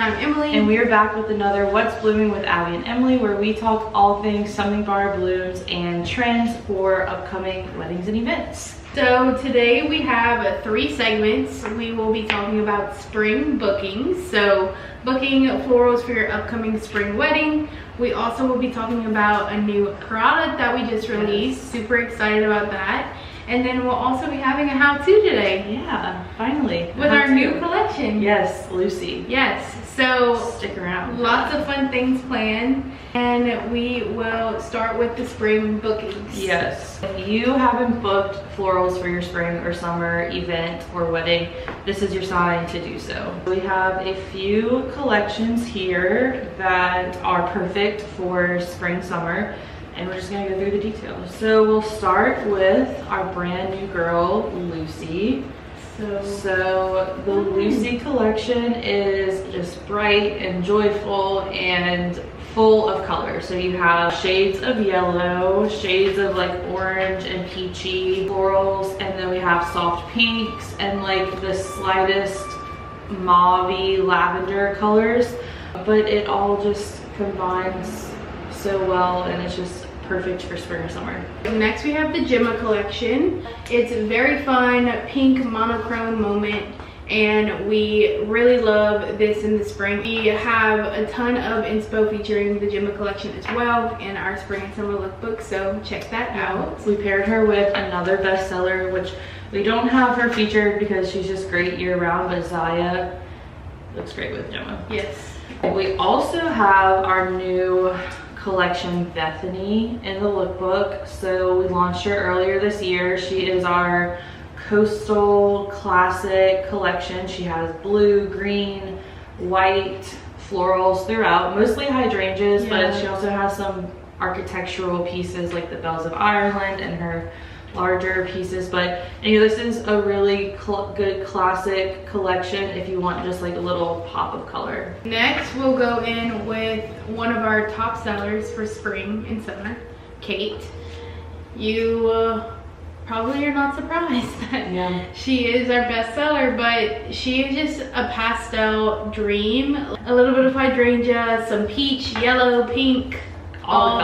I'm Emily. And we are back with another What's Blooming with Abby and Emily, where we talk all things something bar blooms and trends for upcoming weddings and events. So today we have 3 segments. We will be talking about spring bookings. So booking florals for your upcoming spring wedding. We also will be talking about a new product that we just released. Yes. Super excited about that. And then we'll also be having a how-to today. Yeah, finally. With our new collection. Yes, Lucy. Yes, so stick around. Lots of fun things planned. And we will start with the spring bookings. Yes. If you haven't booked florals for your spring or summer event or wedding, this is your sign to do so. We have a few collections here that are perfect for spring, summer. And we're just gonna go through the details. So we'll start with our brand new girl, Lucy. So the Lucy collection is just bright and joyful and full of color. So you have shades of yellow, shades of like orange and peachy florals, and then we have soft pinks and like the slightest mauve-y lavender colors. But it all just combines so well, and it's just perfect for spring or summer. Next we have the Gemma Collection. It's a very fun pink monochrome moment, and we really love this in the spring. We have a ton of inspo featuring the Gemma Collection as well in our spring and summer lookbook, so check that out. We paired her with another bestseller, which we don't have her featured because she's just great year-round, but Zaya looks great with Gemma. Yes. We also have our new collection, Bethany, in the lookbook. So we launched her earlier this year. She is our coastal classic collection. She has blue, green, white florals throughout, mostly hydrangeas, but she also has some architectural pieces like the Bells of Ireland and her larger pieces. But anyway, this is a really good classic collection if you want just like a little pop of color. Next we'll go in with one of our top sellers for spring and summer, Kate. You probably are not surprised that she is our best seller, but she is just a pastel dream. A little bit of hydrangea, some peach, yellow, pink, all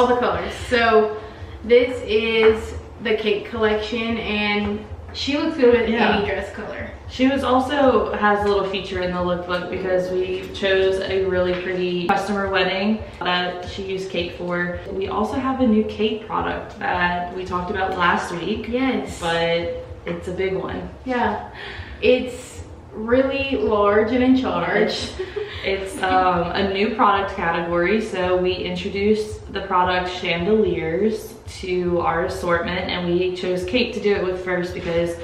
the colors. So this is the Kate collection, and she looks good with any dress color. She also has a little feature in the lookbook because we chose a really pretty customer wedding that she used Kate for. We also have a new Kate product that we talked about last week. Yes. But it's a big one. Yeah. It's really large and in charge. It's a new product category. So we introduced the product chandeliers to our assortment, and we chose Kate to do it with first because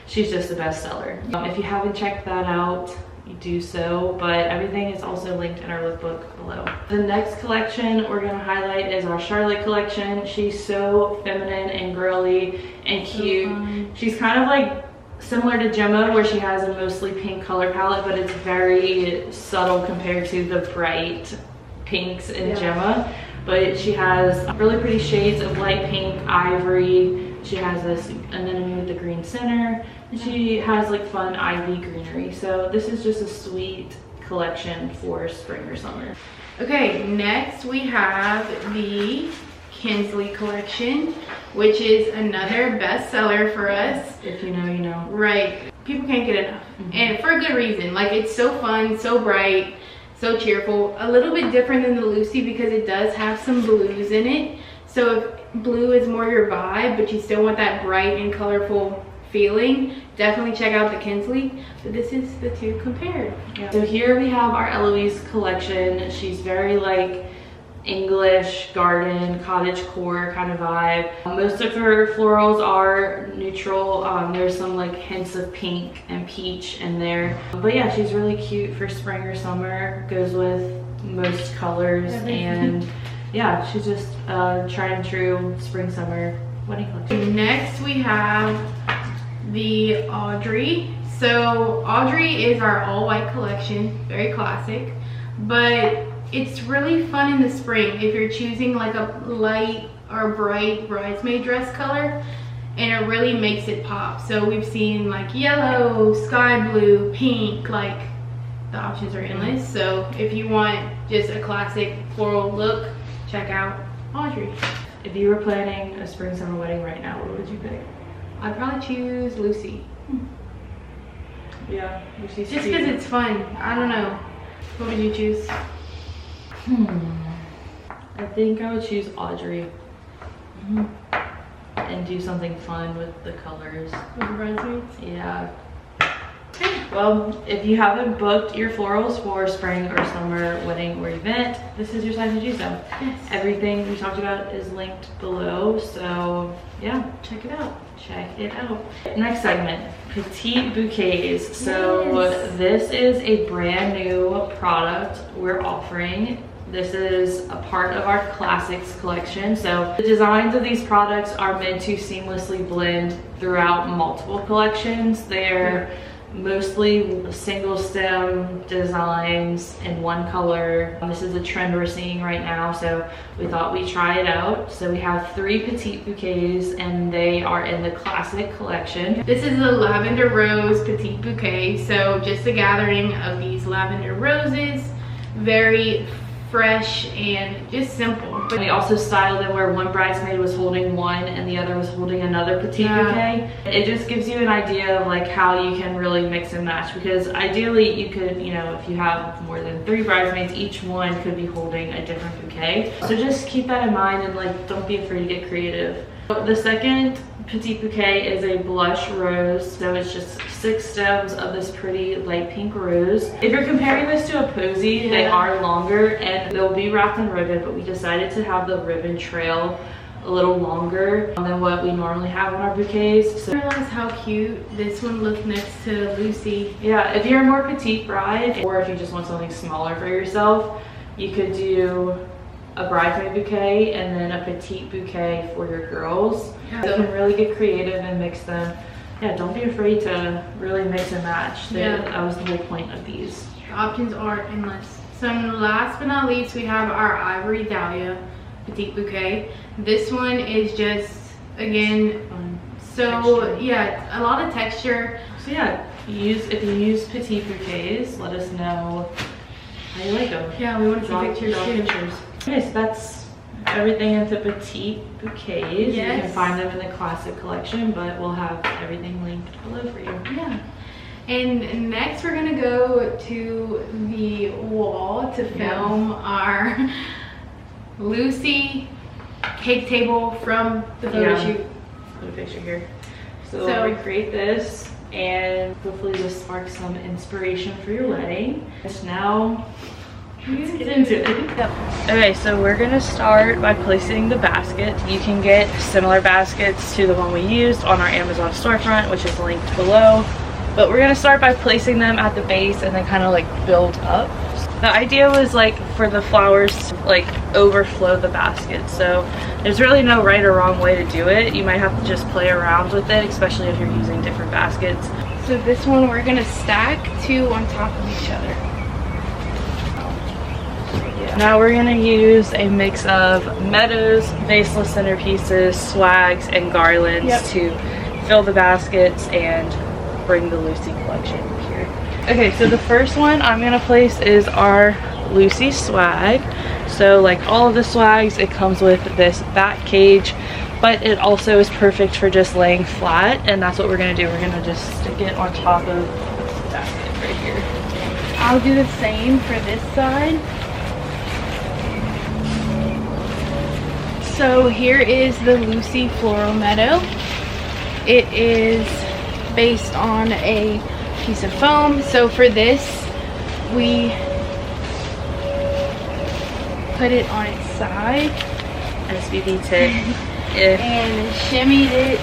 she's just the best seller. If you haven't checked that out, you do so, but everything is also linked in our lookbook below. The next collection we're going to highlight is our Charlotte collection. She's so feminine and girly and cute. She's kind of like similar to Gemma, where she has a mostly pink color palette, but it's very subtle compared to the bright pinks in Gemma. But she has really pretty shades of light pink, ivory. She has this anemone with the green center, and she has like fun ivy greenery. So this is just a sweet collection for spring or summer. Okay, next we have the Kinsley Collection, which is another bestseller for us. If you know, you know. Right. People can't get enough. And for a good reason. Like, it's so fun, so bright, so cheerful. A little bit different than the Lucy because it does have some blues in it. So if blue is more your vibe, but you still want that bright and colorful feeling, definitely check out the Kinsley. But this is the two compared. So here we have our Eloise collection. She's very like English garden, cottage core kind of vibe. Most of her florals are neutral. There's some like hints of pink and peach in there. But yeah, she's really cute for spring or summer. Goes with most colors. And yeah, she's just tried and true spring summer wedding collection. Next we have the Audrey. So Audrey is our all white collection, very classic, but it's really fun in the spring if you're choosing like a light or bright bridesmaid dress color, and it really makes it pop. So we've seen like yellow, sky blue, pink, like the options are endless. So if you want just a classic floral look, check out Audrey. If you were planning a spring summer wedding right now, what would you pick? I'd probably choose Lucy. Yeah, Lucy's just because it's fun. I don't know. What would you choose? I think I would choose Audrey. And do something fun with the colors. With the bridesmaids? Yeah. Well, if you haven't booked your florals for spring or summer wedding or event, this is your time to do so. Yes. Everything we talked about is linked below, so yeah, check it out. Check it out. Next segment, Petite Bouquets. So this is a brand new product we're offering. This is a part of our classics collection. So the designs of these products are meant to seamlessly blend throughout multiple collections. They're mostly single stem designs in one color. This is a trend we're seeing right now, so we thought we'd try it out. So we have 3 Petite Bouquets and they are in the classic collection. This is the lavender rose Petite Bouquet. So just a gathering of these lavender roses, very fresh and just simple. But we also styled them where one bridesmaid was holding one and the other was holding another Petite Bouquet. It just gives you an idea of like how you can really mix and match, because ideally you could, you know, if you have more than 3 bridesmaids, each one could be holding a different bouquet. So just keep that in mind and like don't be afraid to get creative. The second Petite Bouquet is a blush rose, so it's just 6 stems of this pretty light pink rose. If you're comparing this to a posy, they are longer and they'll be wrapped in ribbon, but we decided to have the ribbon trail a little longer than what we normally have on our bouquets. So I realize how cute this one looked next to Lucy. Yeah, if you're a more petite bride, or if you just want something smaller for yourself, you could do a bridesmaid bouquet and then a petite bouquet for your girls. You can really get creative and mix them. Yeah, don't be afraid to really mix and match. That was the whole point of these. The options are endless. So last but not least, we have our Ivory Dahlia Petite Bouquet. This one is just, again, so texture. Yeah, a lot of texture. So yeah, if you use petite bouquets, let us know how you like them. Yeah, we want to see pictures. Okay, so that's everything into Petite Bouquets. You can find them in the classic collection, but we'll have everything linked below for you. Yeah. And next we're gonna go to the wall to film our Lucy cake table from the photo shoot. Put a picture here. So we'll recreate this and hopefully this sparks some inspiration for your wedding. So now let's get into it. Okay, so we're gonna start by placing the basket. You can get similar baskets to the one we used on our Amazon storefront, which is linked below. But we're gonna start by placing them at the base and then kind of like build up. The idea was like for the flowers to like overflow the basket. So there's really no right or wrong way to do it. You might have to just play around with it, especially if you're using different baskets. So this one we're gonna stack 2 on top of each other. Now we're gonna use a mix of meadows, Vaseless centerpieces, swags, and garlands to fill the baskets and bring the Lucy collection here. Okay, so the first one I'm gonna place is our Lucy swag. So like all of the swags, it comes with this back cage, but it also is perfect for just laying flat, and that's what we're gonna do. We're gonna just stick it on top of the basket right here. I'll do the same for this side. So here is the Lucy Floral Meadow. It is based on a piece of foam. So for this, we put it on its side. SBB tip. And shimmied it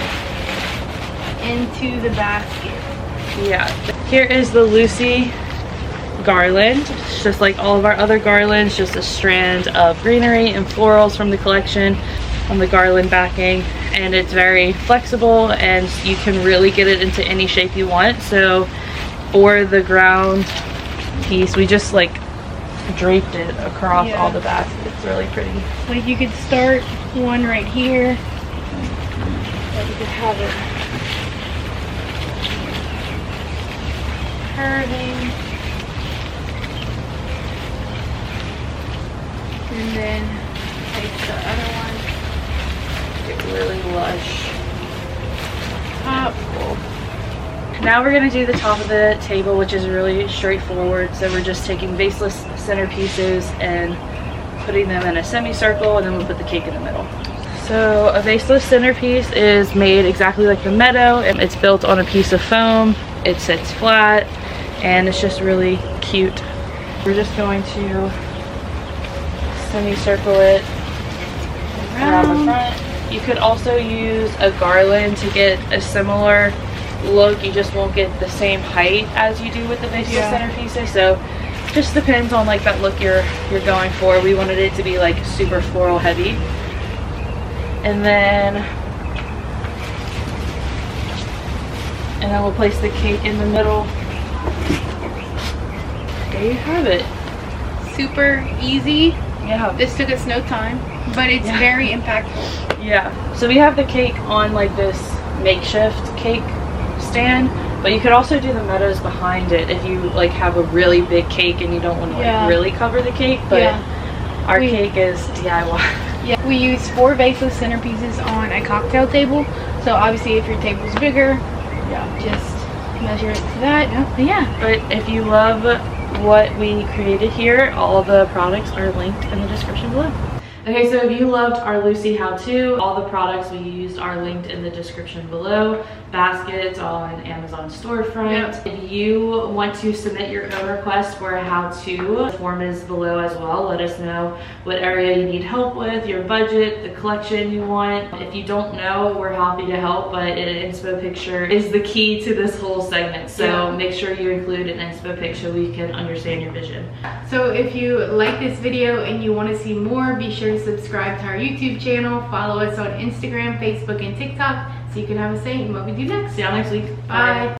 into the basket. Yeah. Here is the Lucy garland. It's just like all of our other garlands, just a strand of greenery and florals from the collection on the garland backing, and it's very flexible and you can really get it into any shape you want. So for the ground piece, we just like draped it across all the baskets. It's really pretty. Like you could start one right here, or you could have it curving. And then take the other one. It's really lush. Top. Now we're gonna do the top of the table, which is really straightforward. So we're just taking Vaseless centerpieces and putting them in a semicircle, and then we'll put the cake in the middle. So a Vaseless centerpiece is made exactly like the Meadow, and it's built on a piece of foam. It sits flat, and it's just really cute. We're just going to semicircle it around the front. You could also use a garland to get a similar look. You just won't get the same height as you do with the Vaseless centerpieces. So just depends on like that look you're going for. We wanted it to be like super floral heavy. And then we'll place the cake in the middle. There you have it. Super easy. Yeah. This took us no time, but it's very impactful. Yeah. So we have the cake on like this makeshift cake stand, but you could also do the Meadows behind it if you like have a really big cake and you don't want to like really cover the cake. But our cake is DIY. Yeah, we used 4 Vaseless centerpieces on a cocktail table. So obviously if your table's bigger, just measure it to that. But if you love what we created here, all the products are linked in the description below. Okay, so if you loved our Lucy how-to, all the products we used are linked in the description below. Baskets on Amazon storefront. If you want to submit your own request for a how-to, the form is below as well. Let us know what area you need help with, your budget, the collection you want. If you don't know, we're happy to help, but an inspo picture is the key to this whole segment. So make sure you include an inspo picture so we can understand your vision. So if you like this video and you want to see more, be sure to subscribe to our YouTube channel, follow us on Instagram, Facebook, and TikTok so you can have a say in what we do next. See y'all next week. Bye.